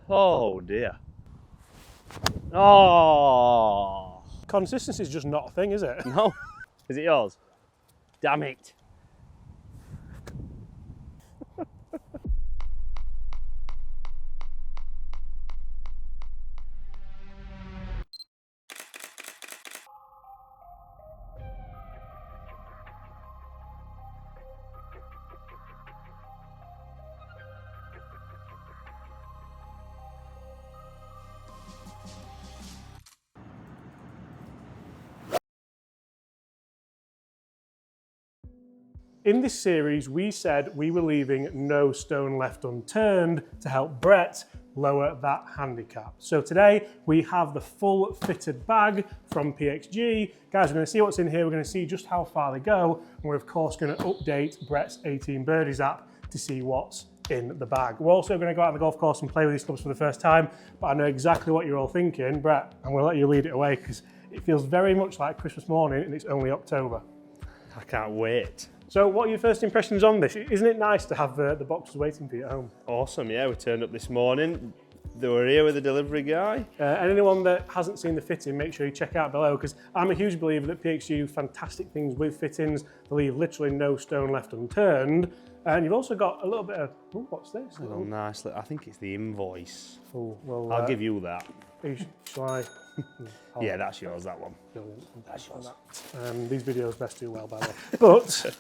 Oh dear. Oh. Consistency is just not a thing, is it? No. Is it yours? Damn it. In this series, we said we were leaving no stone left unturned to help Brett lower that handicap. So today we have the full fitted bag from PXG. Guys, we're going to see what's in here. We're going to see just how far they go. And we're of course going to update Brett's 18 Birdies app to see what's in the bag. We're also going to go out on the golf course and play with these clubs for the first time, but I know exactly what you're all thinking. Brett, I'm going to let you lead it away because it feels very much like Christmas morning and it's only October. I can't wait. So what are your first impressions on this? Isn't it nice to have the boxes waiting for you at home? Awesome, yeah, we turned up this morning. They were here with the delivery guy. And anyone that hasn't seen the fitting, make sure you check out below, because I'm a huge believer that PXG do fantastic things with fittings. They leave literally no stone left unturned. And you've also got a little bit of, oh, what's this? Oh, nice. I think it's the invoice. Oh, well, I'll give you that. Shall I? Yeah, that's yours, that one. Brilliant. That's yours. These videos best do well, by the way. But,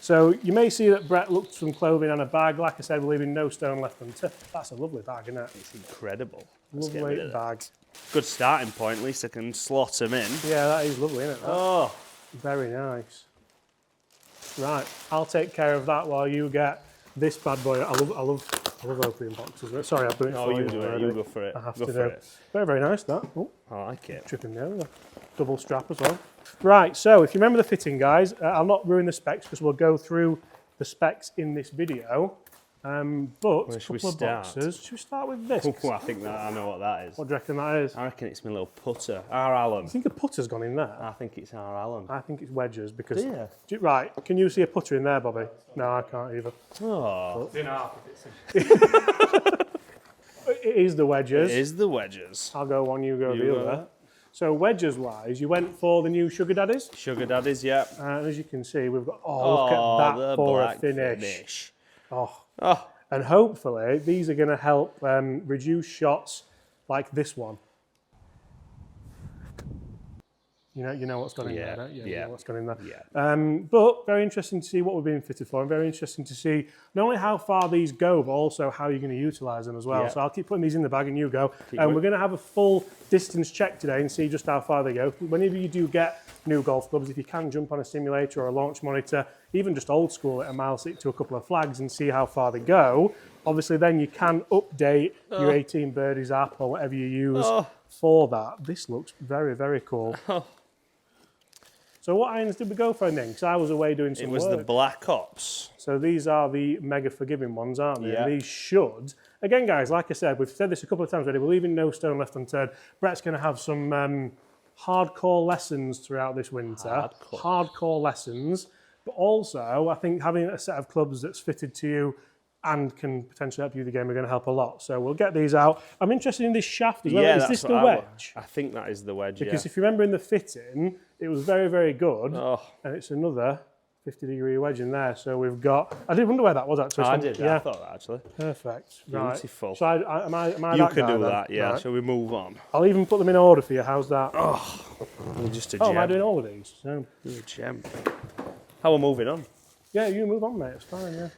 so you may see that Brett looked some clothing on a bag. Like I said, we're leaving no stone left unturned. That's a lovely bag, isn't it? It's incredible. Let's get Lovely rid of bag. that. Good starting point, at least I can slot them in. Yeah, that is lovely, isn't it? Oh. Very nice. Right, I'll take care of that while you get this bad boy. I love opening boxes. Sorry, I've done it for you. You do it. You go for it. I have go to for do. it. Very, very nice, that. Oh, I like it. tripping me over. Double strap as well. Right, so if you remember the fitting, guys, I'll not ruin the specs because we'll go through the specs in this video. But a couple of boxes. Should we start with this? Oh, I think that I know what that is. What do you reckon that is? I reckon it's my little putter. Our Allen. I think a putter's gone in there. I think it's our Allen. I think it's wedges because... Yeah. Right, can you see a putter in there, Bobby? No, I can't either. Oh. It is the wedges. It is the wedges. I'll go one, you go the other. So wedges-wise, you went for the new Sugar Daddies. Sugar Daddies, yeah. And as you can see, we've got, look at that for a finish. Oh. And hopefully, these are going to help reduce shots like this one. You know what's gone in there, don't you? You know what's gone in there. Yeah. But very interesting to see what we're being fitted for, and very interesting to see not only how far these go, but also how you're going to utilise them as well. Yeah. So I'll keep putting these in the bag and you go. And we're going to have a full distance check today and see just how far they go. Whenever you do get new golf clubs, if you can jump on a simulator or a launch monitor, even just old school at a mile to a couple of flags and see how far they go. Obviously then you can update your 18 Birdies app or whatever you use for that. This looks very, very cool. So what irons did we go for then? Because I was away doing some work. It was the Black Ops. So these are the mega forgiving ones, aren't they? Yeah. And these should, again guys, like I said, we've said this a couple of times already, we're leaving no stone left unturned. Brett's going to have some hardcore lessons throughout this winter. Hardcore lessons. But also, I think having a set of clubs that's fitted to you and can potentially help you with the game are going to help a lot. So we'll get these out. I'm interested in this shaft as well. Yeah, is this the wedge? I think that is the wedge, because if you remember in the fitting, it was very, very good. And it's another 50-degree wedge in there. So we've got... I did wonder where that was actually. I did, I thought that actually. Perfect. Beautiful. Right. So am I you that can guy do then? that, yeah. Right. Shall we move on? I'll even put them in order for you. How's that? Just a gem. Am I doing all of these? So. You're a gem. How are we moving on? Yeah, you move on, mate. It's fine, yeah.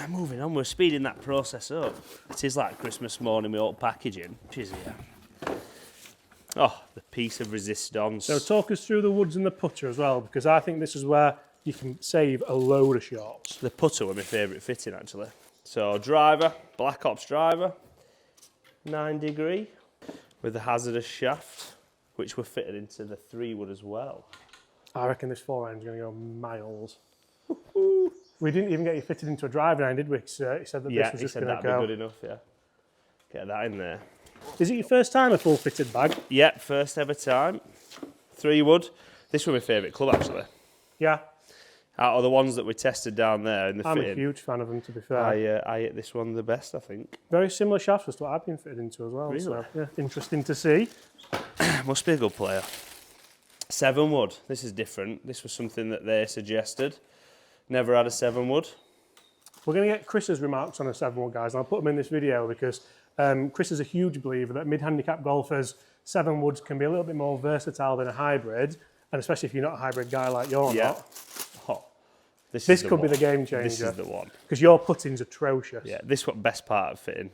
Moving on, we're speeding that process up. It is like Christmas morning with all packaging. Cheers, yeah. Oh, the piece of resistance. So talk us through the woods and the putter as well, because I think this is where you can save a load of shots. The putter were my favourite fitting, actually. So driver, Black Ops driver, 9-degree, with the hazardous shaft, which were fitted into the 3-wood as well. I reckon this 4-iron is going to go miles. We didn't even get you fitted into a driving iron, did we? He said that this was just going to go. Yeah, that'd be good enough, yeah. Get that in there. Is it your first time a full fitted bag? Yeah, first ever time. 3-wood. This was my favourite club, actually. Yeah. Out of the ones that we tested down there in the I'm fitting, a huge fan of them, to be fair. I hit this one the best, I think. Very similar shafts as to what I've been fitted into as well. Really? So, yeah, interesting to see. Must be a good player. 7 wood. This is different. This was something that they suggested. Never had a 7 wood. We're going to get Chris's remarks on a 7 wood, guys, and I'll put them in this video because Chris is a huge believer that mid-handicap golfers, 7 woods can be a little bit more versatile than a hybrid, and especially if you're not a hybrid guy like you're not. Oh, This could be the game changer. This is the one. Because your putting's atrocious. Yeah, this was best part of fitting.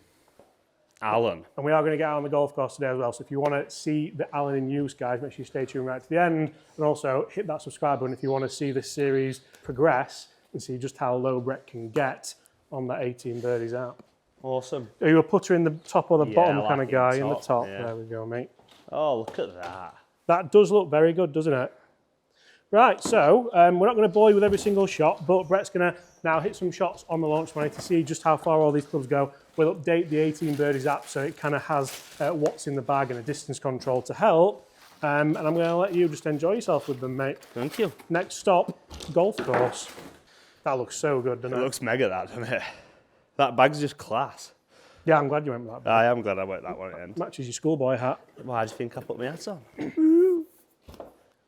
Alan. And we are going to get out on the golf course today as well. So if you want to see the Alan in use, guys, make sure you stay tuned right to the end. And also hit that subscribe button if you want to see this series progress and see just how low Brett can get on that 18 birdies app. Awesome. Are you a putter in the top or the bottom I like kind of it guy? in In the top. yeah. There we go, mate. Oh, look at that. That does look very good, doesn't it? Right, so we're not going to bore you with every single shot, but Brett's going to now hit some shots on the launch money to see just how far all these clubs go. We'll update the 18 birdies app so it kind of has what's in the bag and a distance control to help. And I'm going to let you just enjoy yourself with them, mate. Thank you. Next stop, golf course. That looks so good, doesn't it? It looks mega, that, doesn't it? That bag's just class. Yeah, I'm glad you went with that bag. I am glad I went that one at the end. Matches your schoolboy hat. Why do you think I put my hats on?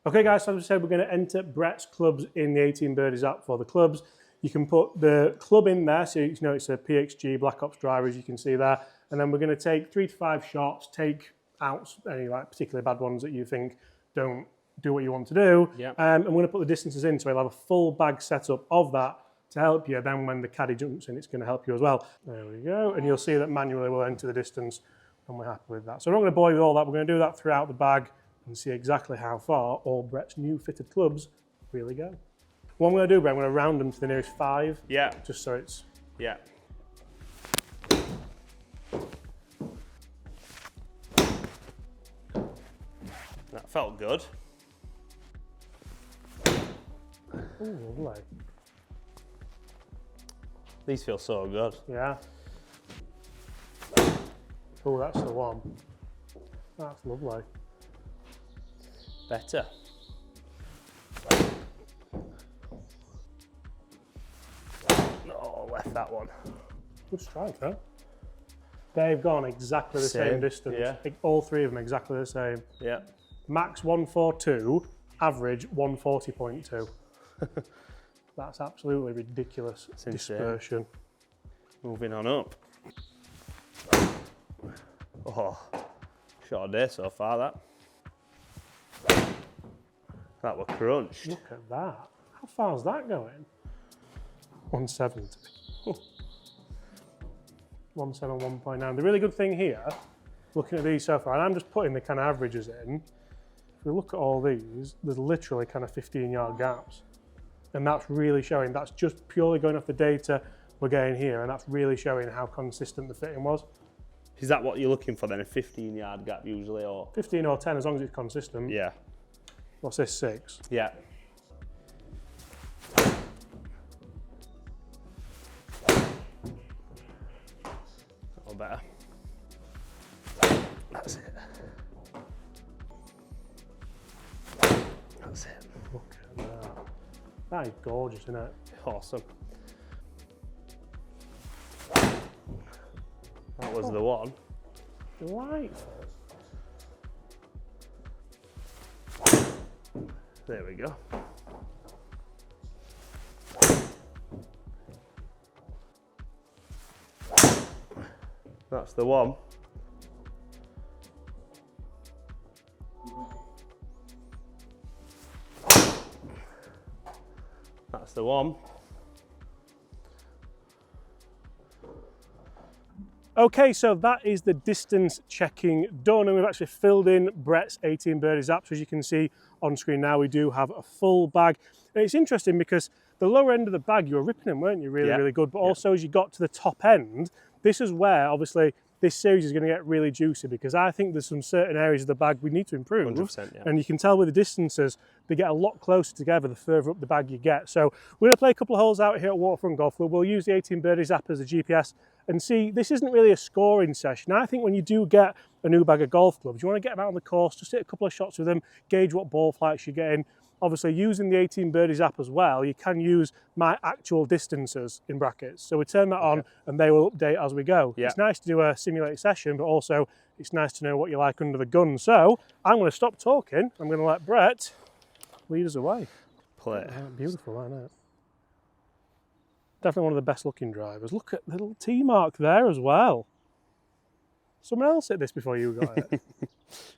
Okay, guys, so as I said, we're going to enter Brett's clubs in the 18 birdies app for the clubs. You can put the club in there, so you know it's a PXG Black Ops driver, as you can see there. And then we're going to take 3 to 5 shots, take out any like particularly bad ones that you think don't do what you want to do. Yep. And we're going to put the distances in, so we'll have a full bag setup of that to help you. Then when the caddy jumps in, it's going to help you as well. There we go. And you'll see that manually we'll enter the distance, and we're happy with that. So I'm not going to bore you with all that. We're going to do that throughout the bag and see exactly how far all Brett's new fitted clubs really go. What I'm going to do, Brett, I'm going to round them to the nearest 5. Yeah. Just so it's... Yeah. That felt good. Ooh, lovely. These feel so good. Yeah. Oh, that's the one. That's lovely. Better. Oh, left that one. Good strike, huh? They've gone exactly the same distance. Yeah. All 3 of them exactly the same. Yeah. Max 142, average 140.2. That's absolutely ridiculous dispersion. Moving on up. Oh, short day so far, that. That were crunched. Look at that. How far is that going? 170. 171.9. The really good thing here, looking at these so far, and I'm just putting the kind of averages in, if we look at all these, there's literally kind of 15-yard gaps. And that's really showing, that's just purely going off the data we're getting here, and that's really showing how consistent the fitting was. Is that what you're looking for then, a 15-yard gap usually, or? 15 or 10, as long as it's consistent. Yeah. What's this, 6? Yeah. Or better. That's it. That's it. Look at that. That is gorgeous, isn't it? Awesome. That was the one. Delightful. There we go. That's the one. That's the one. Okay, so that is the distance checking done, and we've actually filled in Brett's 18 birdies app. So as you can see on screen now, we do have a full bag. And it's interesting because the lower end of the bag, you were ripping them, weren't you? Really good. But also as you got to the top end, this is where obviously this series is going to get really juicy, because I think there's some certain areas of the bag we need to improve. 100%, yeah. And you can tell with the distances, they get a lot closer together the further up the bag you get. So we're going to play a couple of holes out here at Waterfront Golf Club. We'll use the 18 birdies app as a GPS and see, this isn't really a scoring session. I think when you do get a new bag of golf clubs, you want to get them out on the course, just hit a couple of shots with them, gauge what ball flights you're getting. obviously using the 18 Birdies app as well, you can use my actual distances in brackets. So we turn that on and they will update as we go. Yeah. It's nice to do a simulated session, but also it's nice to know what you like under the gun. So I'm going to stop talking. I'm going to let Brett lead us away. Play. Oh, beautiful, isn't it? Definitely one of the best looking drivers. Look at the little T mark there as well. Someone else hit this before you got it.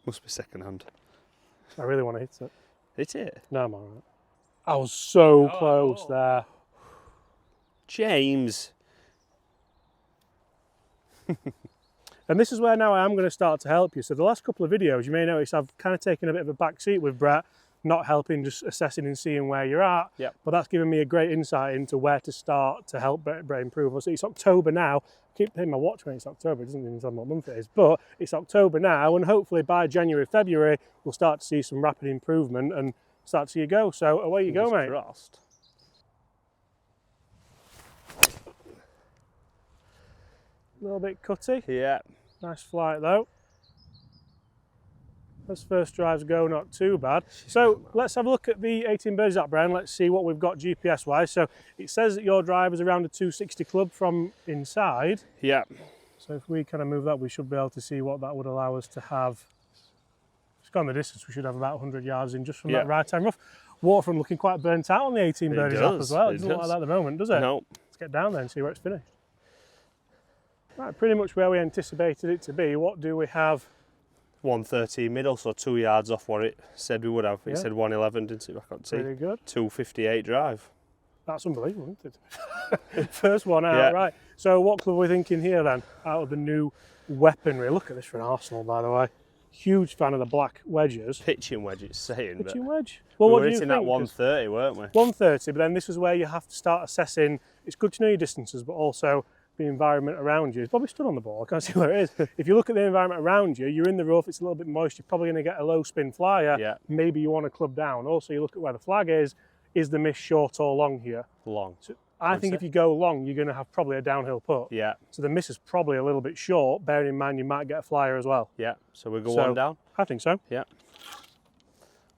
Must be second hand. I really want to hit it. Hit it? No, I'm all right. I was so close there. James. And this is where now I am going to start to help you. So the last couple of videos, you may notice I've kind of taken a bit of a back seat with Brett, not helping, just assessing and seeing where you're at. Yep. But that's given me a great insight into where to start to help Brett improve. So it's October now. I keep hitting my watch when it's October. It doesn't even tell me what month it is. But it's October now, and hopefully by January, February, we'll start to see some rapid improvement and start to see you go. So away you go, mate. Crossed. A little bit cutty. Yeah. Nice flight though. As first drives go, not too bad. So let's have a look at the 18 Birdies app, Brian. Let's see what we've got GPS wise. So it says that your drive is around a 260 club from inside. Yeah. So if we kind of move that, we should be able to see what that would allow us to have. It's gone the distance. We should have about 100 yards in just from that right hand rough. Waterfront looking quite burnt out on the 18 Birdies app as well. It doesn't look like that at the moment, does it? No. Let's get down there and see where it's finished. Right, pretty much where we anticipated it to be. What do we have? 130 middle, so 2 yards off what it said we would have. It said 111, didn't it? I can't see. Pretty good. 258 drive. That's unbelievable, isn't it? First one out, right. So what club are we thinking here then, out of the new weaponry? Look at this for an Arsenal, by the way. Huge fan of the black wedges. Pitching wedge, it's saying. Pitching wedge? Well, we what were do you hitting think? that 130, weren't we? 130, but then this is where you have to start assessing. It's good to know your distances, but also the environment around you. It's probably stood on the ball, I can't see where it is. If you look at the environment around you, you're in the rough, it's a little bit moist, you're probably going to get a low spin flyer. Yeah. Maybe you want to club down. Also, you look at where the flag is the miss short or long here? Long. So I think if you go long, you're going to have probably a downhill putt. Yeah. So the miss is probably a little bit short, bearing in mind you might get a flyer as well. Yeah, so we go one down? I think so. Yeah.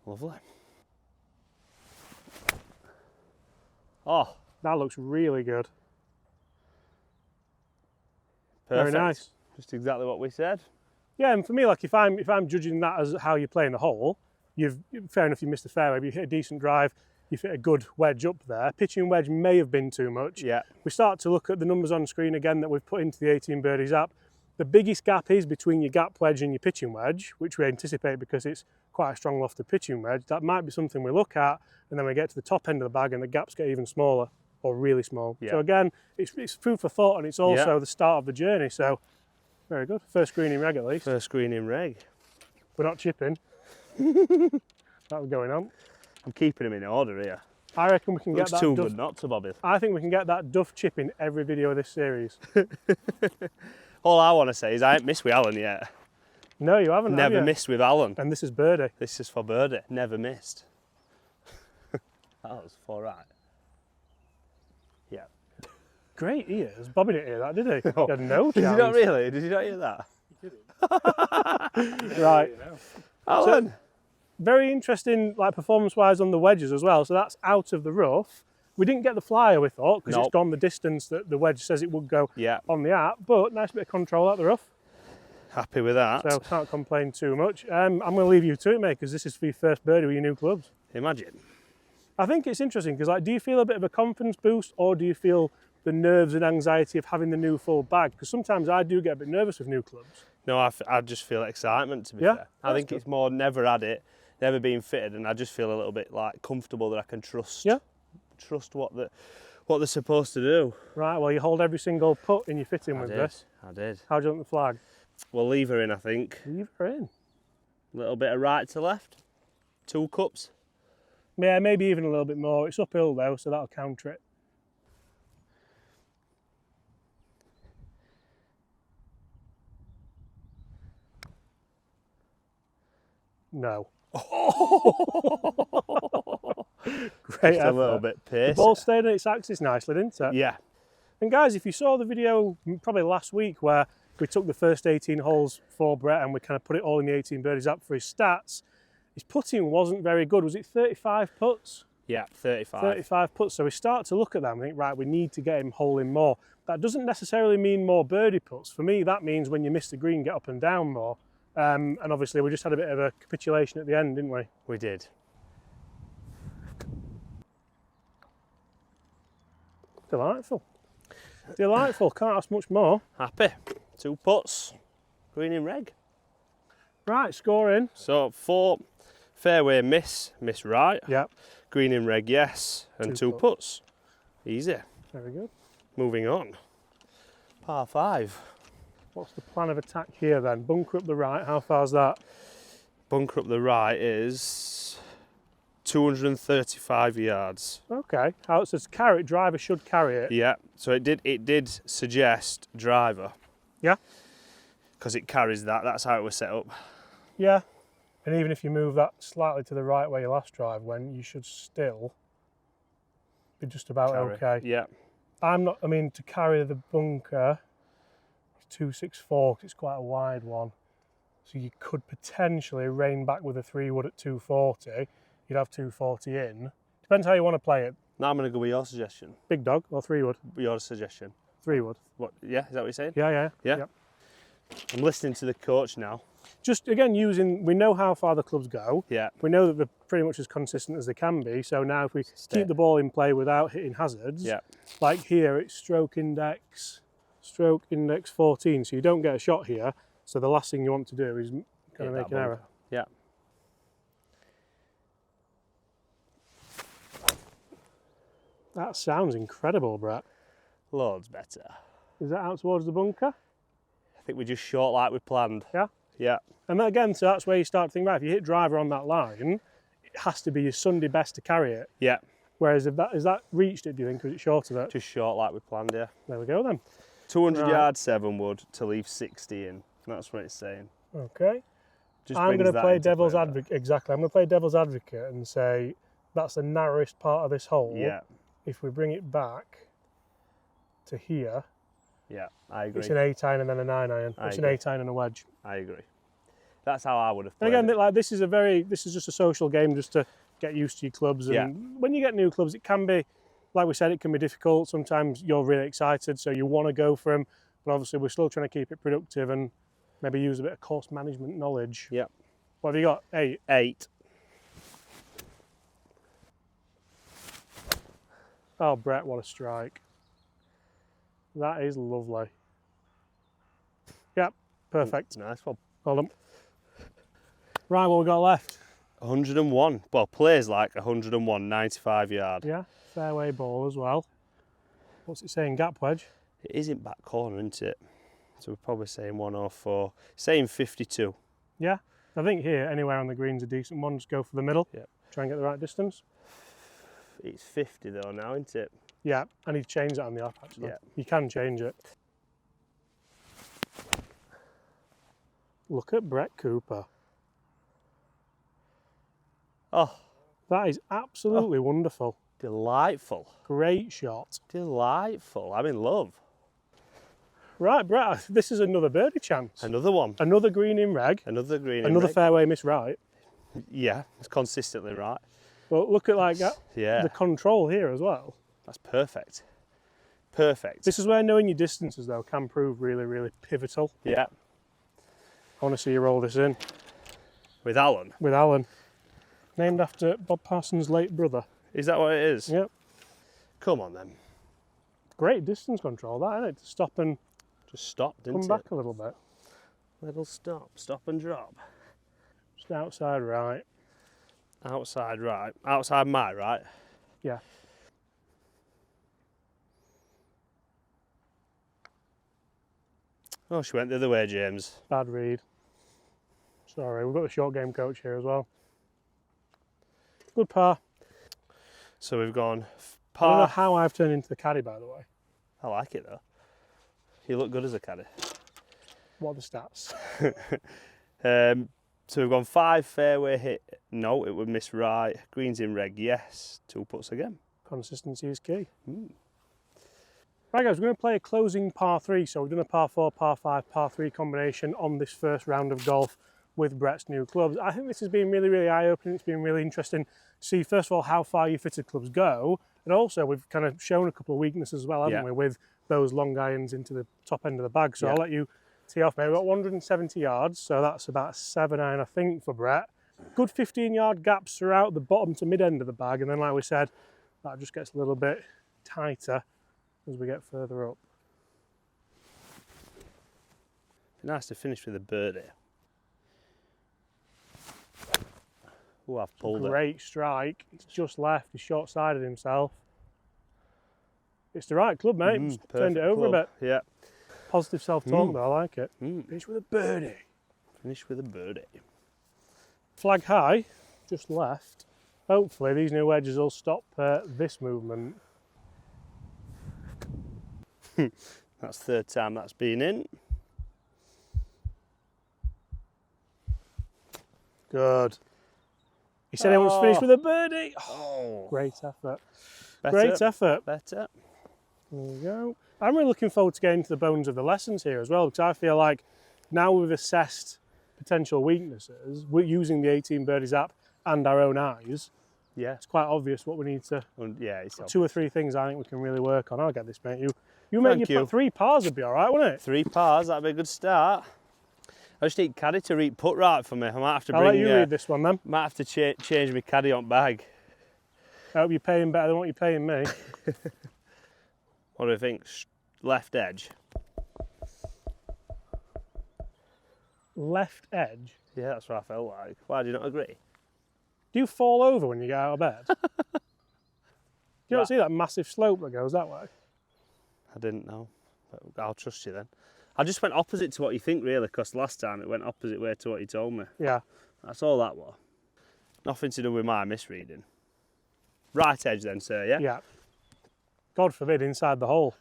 Lovely. Oh. That looks really good. Perfect. Very nice. Just exactly what we said. Yeah, and for me, like if I'm judging that as how you're playing the hole, fair enough, you missed the fairway, but you hit a decent drive, you've hit a good wedge up there. Pitching wedge may have been too much. Yeah. We start to look at the numbers on screen again that we've put into the 18 Birdies app. The biggest gap is between your gap wedge and your pitching wedge, which we anticipate because it's quite a strong lofted pitching wedge. That might be something we look at, and then we get to the top end of the bag and the gaps get even smaller or really small. Yeah. So again, it's food for thought, and it's also the start of the journey. So very good. First green in reg at least. First green in reg. We're not chipping. That was going on. I'm keeping them in order here. I reckon we can get that. Looks too good not to, Bobby. I think we can get that duff chip in every video of this series. All I want to say is I ain't missed with Alan yet. No, you haven't. Never missed with Alan. And this is birdie. This is for birdie. Never missed. That was all right. Yeah. Great ears. Bobby didn't hear that, did he? He had no chance. Did you not really? Did you not hear that? Right. Alan. So, very interesting, like performance-wise on the wedges as well. So that's out of the rough. We didn't get the flyer, we thought, because it's gone the distance that the wedge says it would go on the app. But nice bit of control out the rough. Happy with that. So can't complain too much. I'm going to leave you to it, mate, because this is for your first birdie with your new clubs. Imagine. I think it's interesting because, like, do you feel a bit of a confidence boost, or do you feel the nerves and anxiety of having the new full bag? Because sometimes I do get a bit nervous with new clubs. No, I just feel excitement, to be fair. I think it's more never had it, never been fitted, and I just feel a little bit like comfortable that I can trust. Yeah. Trust what they're supposed to do. Right. Well, you hold every single putt in your fitting with this. I did. How'd you want the flag? We'll leave her in, I think. Leave her in. A little bit of right to left. 2 cups. Yeah, maybe even a little bit more. It's uphill though, so that'll counter it. No. Great Just effort. a little bit pacey. The ball stayed on its axis nicely, didn't it? Yeah. And guys, if you saw the video probably last week where we took the first 18 holes for Brett and we kind of put it all in the 18 Birdies app for his stats, his putting wasn't very good. Was it 35 putts? Yeah, 35. 35 putts. So we start to look at them and think, right, we need to get him holing more. That doesn't necessarily mean more birdie putts. For me, that means when you miss the green, get up and down more. And obviously, we just had a bit of a capitulation at the end, didn't we? We did. Delightful. Delightful. Can't ask much more. Happy. 2 putts. Green in reg. Right, scoring. So 4 fairway miss right. Yep. Green in reg yes, and 2 putts. Easy. Very good. Moving on. Par 5. What's the plan of attack here then? Bunker up the right, how far's that? Bunker up the right is 235 yards. Okay. How it says carry it, driver should carry it. Yeah. So it did suggest driver. Yeah. Because it carries that. That's how it was set up. Yeah. And even if you move that slightly to the right where your last drive went, you should still be just about okay. Yeah. To carry the bunker, 264, because it's quite a wide one. So you could potentially rein back with a 3-wood at 240. You'd have 240 in. Depends how you want to play it. Now I'm going to go with your suggestion. Big dog or 3-wood? Your suggestion. 3-wood. What? Yeah, is that what you're saying? Yeah. Yep. I'm listening to the coach now. Just again we know how far the clubs go. Yeah. We know that they're pretty much as consistent as they can be. So now if we keep the ball in play without hitting hazards, like here it's stroke index 14. So you don't get a shot here. So the last thing you want to do is kind of make an error. Yeah. That sounds incredible, Brett. Loads better. Is that out towards the bunker? I think we're just short like we planned. Yeah? Yeah. And again, so that's where you start to think, right, if you hit driver on that line, it has to be your Sunday best to carry it. Yeah. Whereas if that, has that reached it, do you think, or is it short of it? Just short like we planned, yeah. There we go then. 200 yards 7-wood to leave 60 in. That's what it's saying. Okay. Just I'm going to play devil's play advocate. Exactly. I'm going to play devil's advocate and say that's the narrowest part of this hole. Yeah. If we bring it back to here, yeah, I agree. it's an 8-iron and then a 9-iron. It's an 8-iron and a wedge. I agree. That's how I would have played and again, it. like this is just a social game, just to get used to your clubs. And when you get new clubs, it can be, like we said, it can be difficult. Sometimes you're really excited, so you want to go for them. But obviously, we're still trying to keep it productive and maybe use a bit of course management knowledge. Yeah. What have you got? 8. 8. Oh, Brett, what a strike. That is lovely. Yep, perfect. Nice one. Hold on. Right, what we got left? 101. Well, plays like 101, 95 yard. Yeah, fairway ball as well. What's it saying, gap wedge? It is in back corner, isn't it? So we're probably saying 104. Saying 52. Yeah, I think here, anywhere on the green's a decent one. Just go for the middle. Yep. Try and get the right distance. It's 50 though now, isn't it? Yeah, I need to change that on the app actually. Yeah. You can change it. Look at Brett Cooper. Oh, that is absolutely wonderful. Delightful. Great shot. Delightful. I'm in love. Right, Brett, this is another birdie chance. Another one. Another green in reg. Another green in Another reg. fairway miss right. Yeah, it's consistently right. But look at like that. Yeah. The control here as well. That's perfect. Perfect. This is where knowing your distances though can prove really, really pivotal. Yeah. I want to see you roll this in. With Alan? With Alan. Named after Bob Parsons' late brother. Is that what it is? Yep. Come on then. Great distance control that, isn't it? To stop and just stop, didn't it? Come back a little bit. Little stop. Stop and drop. Just outside right. Outside right. Outside my right? Yeah. Oh, she went the other way, James. Bad read. Sorry, we've got the short game coach here as well. Good par. So we've gone par. I don't know par. how I've turned into the caddy, by the way. I like it though. You look good as a caddy. What are the stats? So we've gone 5 fairway hit. No, it would miss right. Greens in reg, yes. 2 putts again. Consistency is key. Right guys, we're going to play a closing par 3. So we've done a par 4, par 5, par 3 combination on this first round of golf. with Brett's new clubs. I think this has been really, really eye-opening. It's been really interesting to see, first of all, how far your fitted clubs go, and also we've kind of shown a couple of weaknesses as well, haven't we, with those long irons into the top end of the bag. So I'll let you tee off, mate. We've got 170 yards, so that's about a 7-iron, I think, for Brett. Good 15-yard gaps throughout the bottom to mid-end of the bag, and then, like we said, that just gets a little bit tighter as we get further up. Nice to finish with a birdie. Oh, I've pulled it. Great strike. It's just left. He's short-sided himself. It's the right club, mate. Just turned it over a bit. Yeah. Positive self-talk, though. I like it. Finish with a birdie. Finish with a birdie. Flag high, just left. Hopefully these new wedges will stop this movement. That's the third time that's been in. Good. He said he wants to finish with a birdie. Oh, great effort. Great effort. Better. There we go. I'm really looking forward to getting to the bones of the lessons here as well, because I feel like now we've assessed potential weaknesses, we're using the 18 Birdies app and our own eyes. Yeah. It's quite obvious what we need to... Yeah, it's obvious. 2 or 3 things I think we can really work on. I'll get this, mate. You make your 3 pars would be all right, wouldn't it? 3 pars, that'd be a good start. I just need caddy to read putt right for me. I might have to bring... I'll let you read this one then. Might have to change my caddy on bag. I hope you're paying better than what you're paying me. What do you think? Left edge? Left edge? Yeah, that's what I felt like. Why, do you not agree? Do you fall over when you get out of bed? You don't see that massive slope that goes that way? I didn't know, but I'll trust you then. I just went opposite to what you think, really, because last time it went opposite way to what you told me. Yeah. That's all that was. Nothing to do with my misreading. Right edge then, sir, yeah? Yeah. God forbid, inside the hole.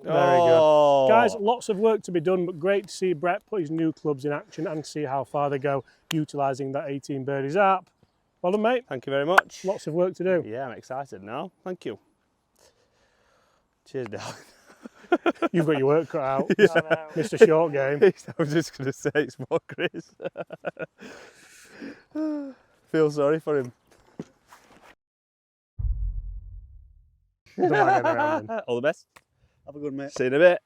Very good. Guys, lots of work to be done, but great to see Brett put his new clubs in action and see how far they go utilising that 18 Birdies app. Well done, mate. Thank you very much. Lots of work to do. Yeah, I'm excited now. Thank you. Cheers, darling. You've got your work cut out, Mr. Short Game. I was just going to say it's more Chris. Feel sorry for him. Don't mind getting around him. All the best. Have a good mate. See you in a bit.